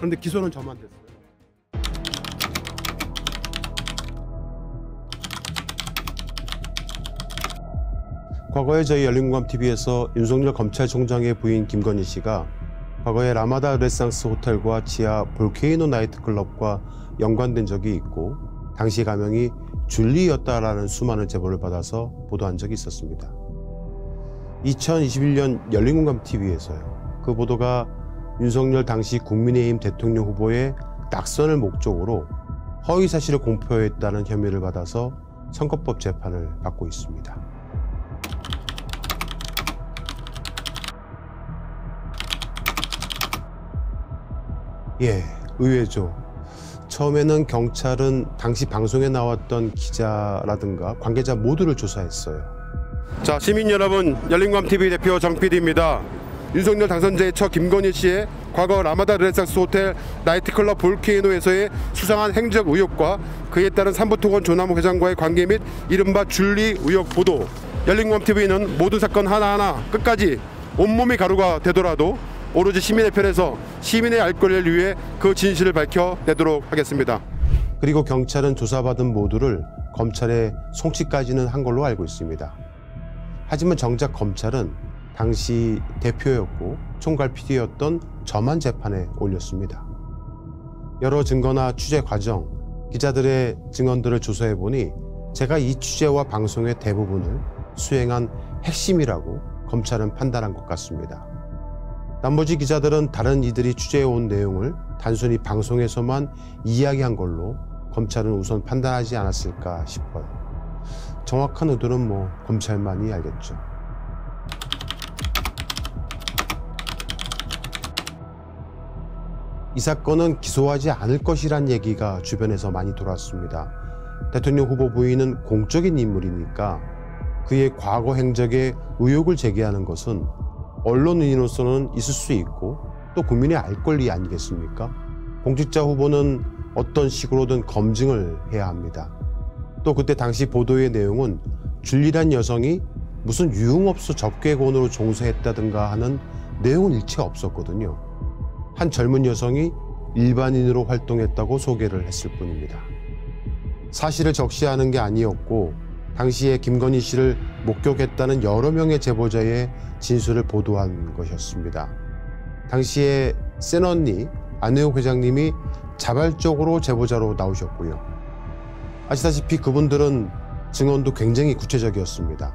그런데 기소는 저만 됐어요. 과거에 저희 열린공감TV에서 윤석열 검찰총장의 부인 김건희 씨가 과거에 라마다 르네상스 호텔과 지하 볼케이노 나이트클럽과 연관된 적이 있고 당시 가명이 줄리였다라는 수많은 제보를 받아서 보도한 적이 있었습니다. 2021년 열린공감TV에서요. 그 보도가 윤석열 당시 국민의힘 대통령 후보의 낙선을 목적으로 허위사실을 공표했다는 혐의를 받아서 선거법 재판을 받고 있습니다. 예, 의외죠. 처음에는 경찰은 당시 방송에 나왔던 기자라든가 관계자 모두를 조사했어요. 자, 시민 여러분, 열린공감TV 대표 정 PD입니다. 윤석열 당선자의 처 김건희 씨의 과거 라마다 르네상스 호텔 나이트클럽 볼케이노에서의 수상한 행적 의혹과 그에 따른 삼부토건 조남욱 회장과의 관계 및 이른바 줄리 의혹 보도, 열린공감TV는 모든 사건 하나하나 끝까지 온몸이 가루가 되더라도 오로지 시민의 편에서 시민의 알 권리를 위해 그 진실을 밝혀내도록 하겠습니다. 그리고 경찰은 조사받은 모두를 검찰에 송치까지는 한 걸로 알고 있습니다. 하지만 정작 검찰은 당시 대표였고 총괄 PD였던 저만 재판에 올렸습니다. 여러 증거나 취재 과정, 기자들의 증언들을 조사해보니 제가 이 취재와 방송의 대부분을 수행한 핵심이라고 검찰은 판단한 것 같습니다. 나머지 기자들은 다른 이들이 취재해온 내용을 단순히 방송에서만 이야기한 걸로 검찰은 우선 판단하지 않았을까 싶어요. 정확한 의도는 검찰만이 알겠죠. 이 사건은 기소하지 않을 것이란 얘기가 주변에서 많이 돌았습니다. 대통령 후보 부인은 공적인 인물이니까 그의 과거 행적에 의혹을 제기하는 것은 언론인으로서는 있을 수 있고 또 국민의 알 권리 아니겠습니까? 공직자 후보는 어떤 식으로든 검증을 해야 합니다. 또 그때 당시 보도의 내용은 줄리란 여성이 무슨 유흥업소 접객원으로 종사했다든가 하는 내용은 일체 없었거든요. 한 젊은 여성이 일반인으로 활동했다고 소개를 했을 뿐입니다. 사실을 적시하는 게 아니었고 당시에 김건희 씨를 목격했다는 여러 명의 제보자의 진술을 보도한 것이었습니다. 당시에 센언니 안혜욱 회장님이 자발적으로 제보자로 나오셨고요. 아시다시피 그분들은 증언도 굉장히 구체적이었습니다.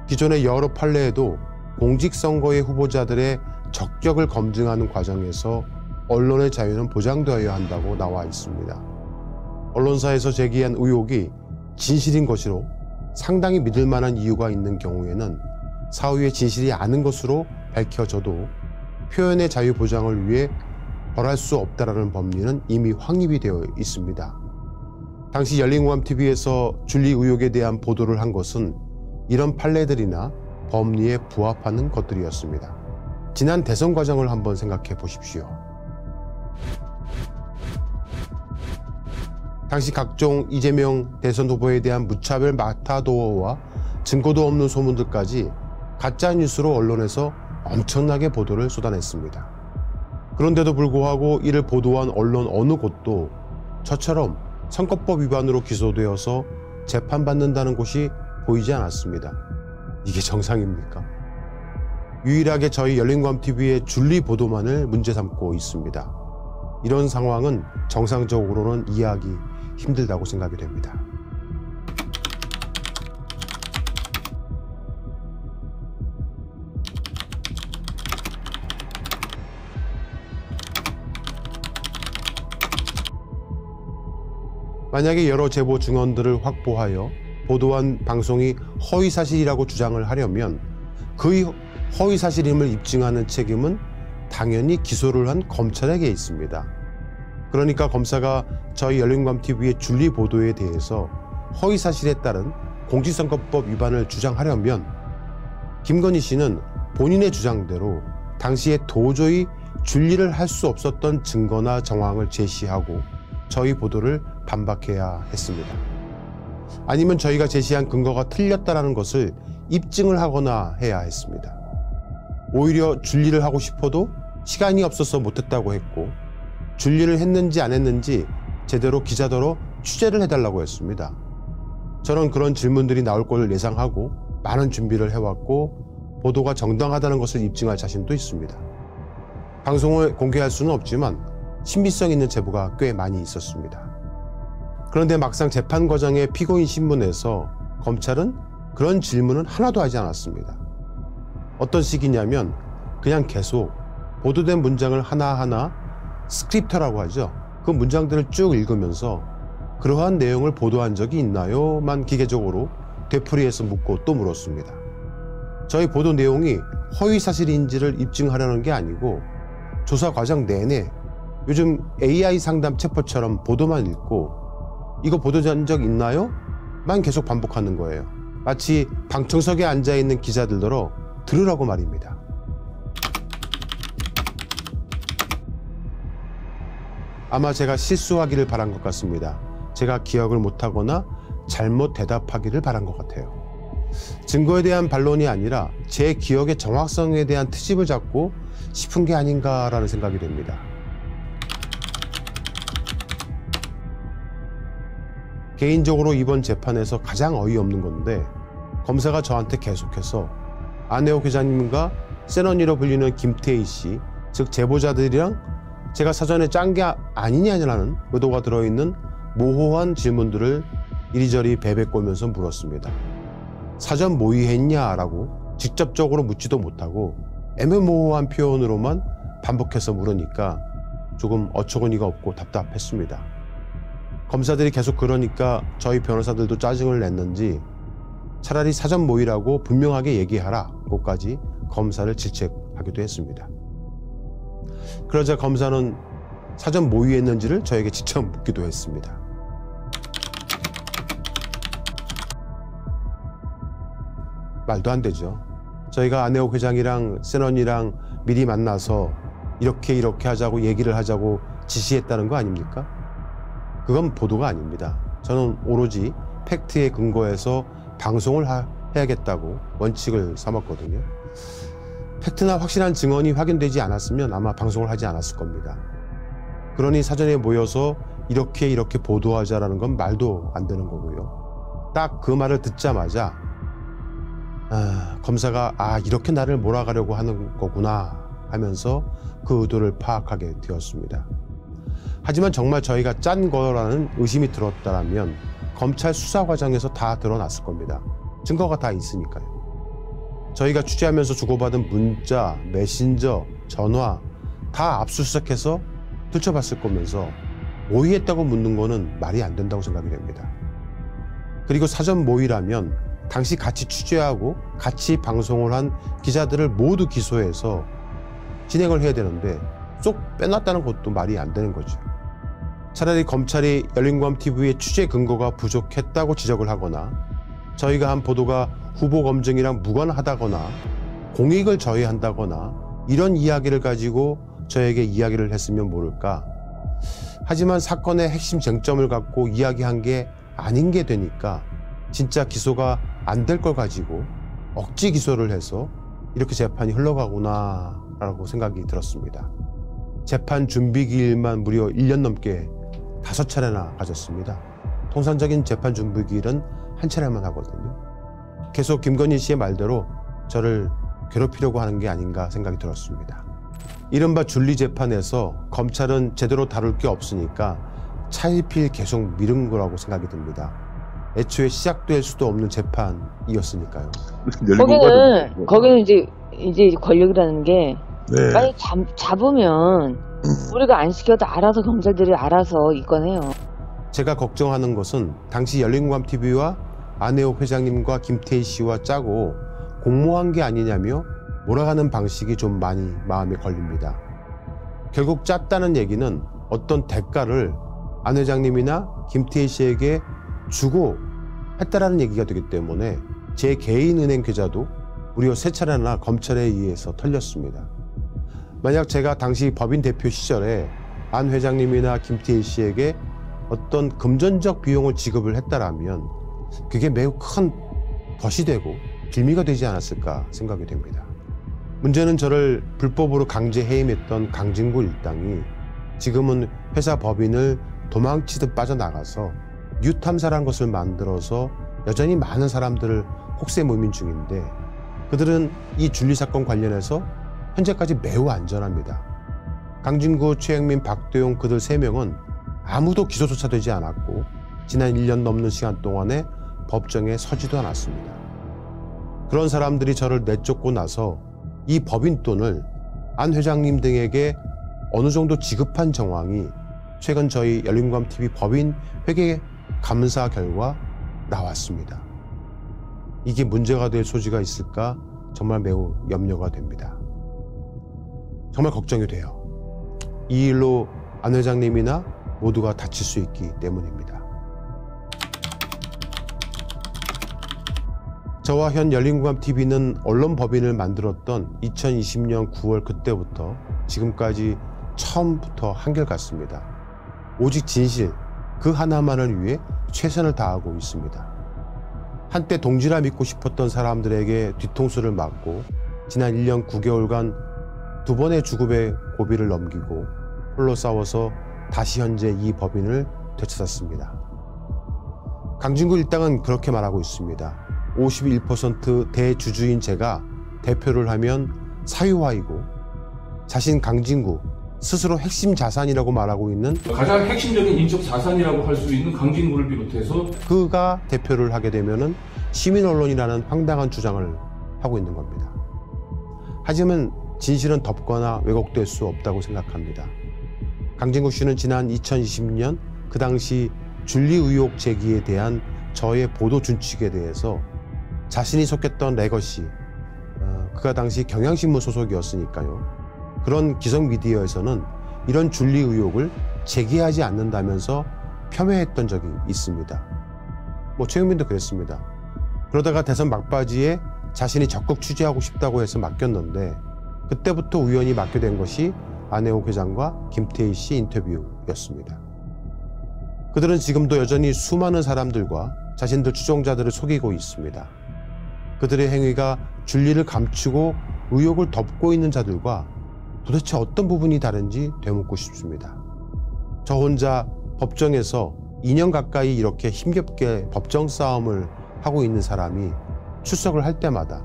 기존의 여러 판례에도 공직선거의 후보자들의 적격을 검증하는 과정에서 언론의 자유는 보장되어야 한다고 나와 있습니다. 언론사에서 제기한 의혹이 진실인 것으로 상당히 믿을 만한 이유가 있는 경우에는 사후에 진실이 아닌 것으로 밝혀져도 표현의 자유 보장을 위해 벌할 수 없다라는 법리는 이미 확립이 되어 있습니다. 당시 열린공감TV에서 줄리 의혹에 대한 보도를 한 것은 이런 판례들이나 법리에 부합하는 것들이었습니다. 지난 대선 과정을 한번 생각해 보십시오. 당시 각종 이재명 대선 후보에 대한 무차별 마타도어와 증거도 없는 소문들까지 가짜뉴스로 언론에서 엄청나게 보도를 쏟아냈습니다. 그런데도 불구하고 이를 보도한 언론 어느 곳도 저처럼 선거법 위반으로 기소되어서 재판받는다는 곳이 보이지 않았습니다. 이게 정상입니까? 유일하게 저희 열린공감TV의 줄리 보도만을 문제 삼고 있습니다. 이런 상황은 정상적으로는 이해하기 힘들다고 생각이 됩니다. 만약에 여러 제보 증언들을 확보하여 보도한 방송이 허위사실이라고 주장을 하려면 그 허위사실임을 입증하는 책임은 당연히 기소를 한 검찰에게 있습니다. 그러니까 검사가 저희 열린공감TV의 줄리 보도에 대해서 허위사실에 따른 공직선거법 위반을 주장하려면 김건희 씨는 본인의 주장대로 당시에 도저히 줄리를 할 수 없었던 증거나 정황을 제시하고 저희 보도를 반박해야 했습니다. 아니면 저희가 제시한 근거가 틀렸다는 것을 입증을 하거나 해야 했습니다. 오히려 줄리를 하고 싶어도 시간이 없어서 못했다고 했고 준리를 했는지 안 했는지 제대로 기자더러 취재를 해달라고 했습니다. 저는 그런 질문들이 나올 걸 예상하고 많은 준비를 해왔고 보도가 정당하다는 것을 입증할 자신도 있습니다. 방송을 공개할 수는 없지만 신빙성 있는 제보가 꽤 많이 있었습니다. 그런데 막상 재판 과정의 피고인 신문에서 검찰은 그런 질문은 하나도 하지 않았습니다. 어떤 식이냐면 그냥 계속 보도된 문장을 하나하나 스크립터라고 하죠. 그 문장들을 쭉 읽으면서 그러한 내용을 보도한 적이 있나요? 만 기계적으로 되풀이해서 묻고 또 물었습니다. 저희 보도 내용이 허위사실인지를 입증하려는 게 아니고 조사 과정 내내 요즘 AI 상담 챗봇처럼 보도만 읽고 이거 보도한 적 있나요? 만 계속 반복하는 거예요. 마치 방청석에 앉아있는 기자들더러 들으라고 말입니다. 아마 제가 실수하기를 바란 것 같습니다. 제가 기억을 못하거나 잘못 대답하기를 바란 것 같아요. 증거에 대한 반론이 아니라 제 기억의 정확성에 대한 트집을 잡고 싶은 게 아닌가라는 생각이 됩니다. 개인적으로 이번 재판에서 가장 어이없는 건데 검사가 저한테 계속해서 안혜옥 회장님과 센언니로 불리는 김태희 씨, 즉 제보자들이랑 제가 사전에 짠 게 아니냐라는 의도가 들어있는 모호한 질문들을 이리저리 베베꼬면서 물었습니다. 사전 모의했냐라고 직접적으로 묻지도 못하고 애매모호한 표현으로만 반복해서 물으니까 조금 어처구니가 없고 답답했습니다. 검사들이 계속 그러니까 저희 변호사들도 짜증을 냈는지 차라리 사전 모의라고 분명하게 얘기하라고까지 검사를 질책하기도 했습니다. 그러자 검사는 사전 모의했는지를 저에게 직접 묻기도 했습니다. 말도 안 되죠. 저희가 안혜옥 회장이랑 센언니랑 미리 만나서 이렇게 하자고 얘기를 하자고 지시했다는 거 아닙니까? 그건 보도가 아닙니다. 저는 오로지 팩트에 근거해서 방송을 해야겠다고 원칙을 삼았거든요. 팩트나 확실한 증언이 확인되지 않았으면 아마 방송을 하지 않았을 겁니다. 그러니 사전에 모여서 이렇게 보도하자라는 건 말도 안 되는 거고요. 딱 그 말을 듣자마자 검사가 이렇게 나를 몰아가려고 하는 거구나 하면서 그 의도를 파악하게 되었습니다. 하지만 정말 저희가 짠 거라는 의심이 들었다면 검찰 수사 과정에서 다 드러났을 겁니다. 증거가 다 있으니까요. 저희가 취재하면서 주고받은 문자, 메신저, 전화 다 압수수색해서 들춰봤을 거면서 모의했다고 묻는 거는 말이 안 된다고 생각이 됩니다. 그리고 사전 모의라면 당시 같이 취재하고 같이 방송을 한 기자들을 모두 기소해서 진행을 해야 되는데 쏙 빼놨다는 것도 말이 안 되는 거죠. 차라리 검찰이 열린광TV의 취재 근거가 부족했다고 지적을 하거나 저희가 한 보도가 후보 검증이랑 무관하다거나 공익을 저해한다거나 이런 이야기를 가지고 저에게 이야기를 했으면 모를까. 하지만 사건의 핵심 쟁점을 갖고 이야기한 게 아닌 게 되니까 진짜 기소가 안 될 걸 가지고 억지 기소를 해서 이렇게 재판이 흘러가구나 라고 생각이 들었습니다. 재판 준비 기일만 무려 1년 넘게 5차례나 가졌습니다. 통상적인 재판 준비 기일은 한 차례만 하거든요. 계속 김건희 씨의 말대로 저를 괴롭히려고 하는 게 아닌가 생각이 들었습니다. 이른바 준리 재판에서 검찰은 제대로 다룰 게 없으니까 차일피일 계속 미룬 거라고 생각이 듭니다. 애초에 시작될 수도 없는 재판이었으니까요. 거기는 이제 권력이라는 게 네. 빨리 잡으면 우리가 안 시켜도 알아서 검찰들이 알아서 입건해요. 제가 걱정하는 것은 당시 열린광TV와 안혜옥 회장님과 김태희 씨와 짜고 공모한 게 아니냐며 몰아가는 방식이 좀 많이 마음에 걸립니다. 결국 짰다는 얘기는 어떤 대가를 안 회장님이나 김태희 씨에게 주고 했다라는 얘기가 되기 때문에 제 개인 은행 계좌도 무려 3차례나 검찰에 의해서 털렸습니다. 만약 제가 당시 법인 대표 시절에 안 회장님이나 김태희 씨에게 어떤 금전적 비용을 지급을 했다라면 그게 매우 큰 덫이 되고 빌미가 되지 않았을까 생각이 됩니다. 문제는 저를 불법으로 강제 해임했던 강진구 일당이 지금은 회사 법인을 도망치듯 빠져나가서 뉴탐사란 것을 만들어서 여전히 많은 사람들을 혹세무민 중인데, 그들은 이 줄리 사건 관련해서 현재까지 매우 안전합니다. 강진구, 최영민, 박도용 그들 3명은 아무도 기소조차 되지 않았고 지난 1년 넘는 시간 동안에 법정에 서지도 않았습니다. 그런 사람들이 저를 내쫓고 나서 이 법인 돈을 안 회장님 등에게 어느 정도 지급한 정황이 최근 저희 열린공감TV 법인 회계 감사 결과 나왔습니다. 이게 문제가 될 소지가 있을까 정말 매우 염려가 됩니다. 정말 걱정이 돼요. 이 일로 안 회장님이나 모두가 다칠 수 있기 때문입니다. 저와 현 열린공감TV는 언론법인을 만들었던 2020년 9월 그때부터 지금까지 처음부터 한결같습니다. 오직 진실 그 하나만을 위해 최선을 다하고 있습니다. 한때 동지라 믿고 싶었던 사람들에게 뒤통수를 맞고 지난 1년 9개월간 2번의 주급의 고비를 넘기고 홀로 싸워서 다시 현재 이 법인을 되찾았습니다. 강진구 일당은 그렇게 말하고 있습니다. 51% 대주주인 제가 대표를 하면 사유화이고, 자신 강진구 스스로 핵심 자산이라고 말하고 있는, 가장 핵심적인 인적 자산이라고 할 수 있는 강진구를 비롯해서 그가 대표를 하게 되면은 시민 언론이라는 황당한 주장을 하고 있는 겁니다. 하지만 진실은 덮거나 왜곡될 수 없다고 생각합니다. 강진구 씨는 지난 2020년 그 당시 줄리 의혹 제기에 대한 저의 보도 준칙에 대해서 자신이 속했던 레거시, 그가 당시 경향신문 소속이었으니까요, 그런 기성 미디어에서는 이런 줄리 의혹을 제기하지 않는다면서 폄훼했던 적이 있습니다. 최영민도 그랬습니다. 그러다가 대선 막바지에 자신이 적극 취재하고 싶다고 해서 맡겼는데, 그때부터 우연히 맡게 된 것이 안혜옥 회장과 김태희 씨 인터뷰였습니다. 그들은 지금도 여전히 수많은 사람들과 자신들 추종자들을 속이고 있습니다. 그들의 행위가 줄리를 감추고 의혹을 덮고 있는 자들과 도대체 어떤 부분이 다른지 되묻고 싶습니다. 저 혼자 법정에서 2년 가까이 이렇게 힘겹게 법정 싸움을 하고 있는 사람이 출석을 할 때마다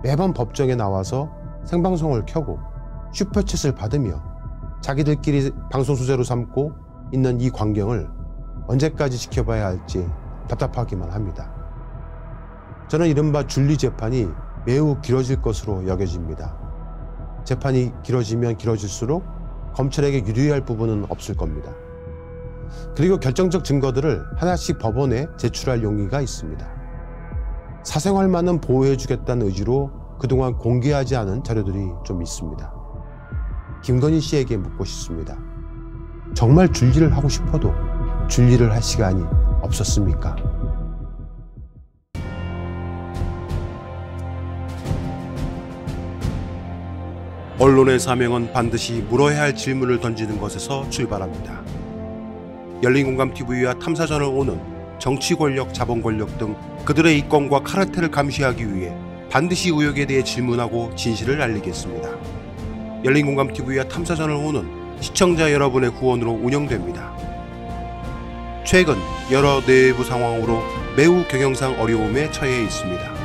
매번 법정에 나와서 생방송을 켜고 슈퍼챗을 받으며 자기들끼리 방송 소재로 삼고 있는 이 광경을 언제까지 지켜봐야 할지 답답하기만 합니다. 저는 이른바 줄리 재판이 매우 길어질 것으로 여겨집니다. 재판이 길어지면 길어질수록 검찰에게 유리할 부분은 없을 겁니다. 그리고 결정적 증거들을 하나씩 법원에 제출할 용의가 있습니다. 사생활만은 보호해주겠다는 의지로 그동안 공개하지 않은 자료들이 좀 있습니다. 김건희 씨에게 묻고 싶습니다. 정말 줄리를 하고 싶어도 줄리를 할 시간이 없었습니까? 언론의 사명은 반드시 물어야 할 질문을 던지는 것에서 출발합니다. 열린공감TV와 탐사전을 오는 정치 권력, 자본 권력 등 그들의 이권과 카르텔을 감시하기 위해 반드시 의혹에 대해 질문하고 진실을 알리겠습니다. 열린공감TV와 탐사전을 오는 시청자 여러분의 후원으로 운영됩니다. 최근 여러 내부 상황으로 매우 경영상 어려움에 처해 있습니다.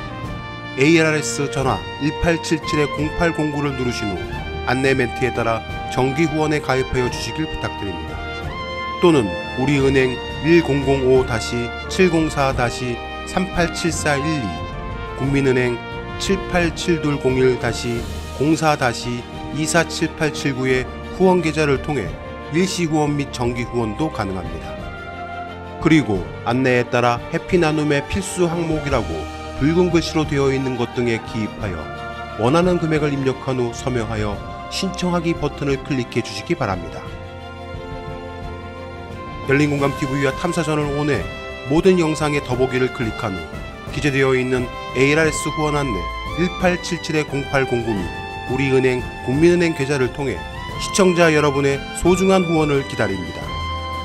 ARS 전화 1877-0809를 누르신 후 안내 멘트에 따라 정기 후원에 가입하여 주시길 부탁드립니다. 또는 우리은행 1045-704-387412, 국민은행 787201-04-247879의 후원 계좌를 통해 일시 후원 및 정기 후원도 가능합니다. 그리고 안내에 따라 해피나눔의 필수 항목이라고 붉은 글씨로 되어 있는 것 등에 기입하여 원하는 금액을 입력한 후 서명하여 신청하기 버튼을 클릭해 주시기 바랍니다. 열린공감TV와 탐사전을 온해 모든 영상의 더보기를 클릭한 후 기재되어 있는 ARS 후원 안내 1877-0809 및 우리은행 국민은행 계좌를 통해 시청자 여러분의 소중한 후원을 기다립니다.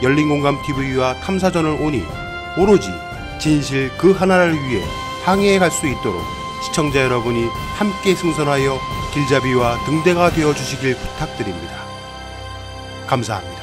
열린공감TV와 탐사전을 오니 오로지 진실 그 하나를 위해 항해해 갈 수 있도록 시청자 여러분이 함께 승선하여 길잡이와 등대가 되어 주시길 부탁드립니다. 감사합니다.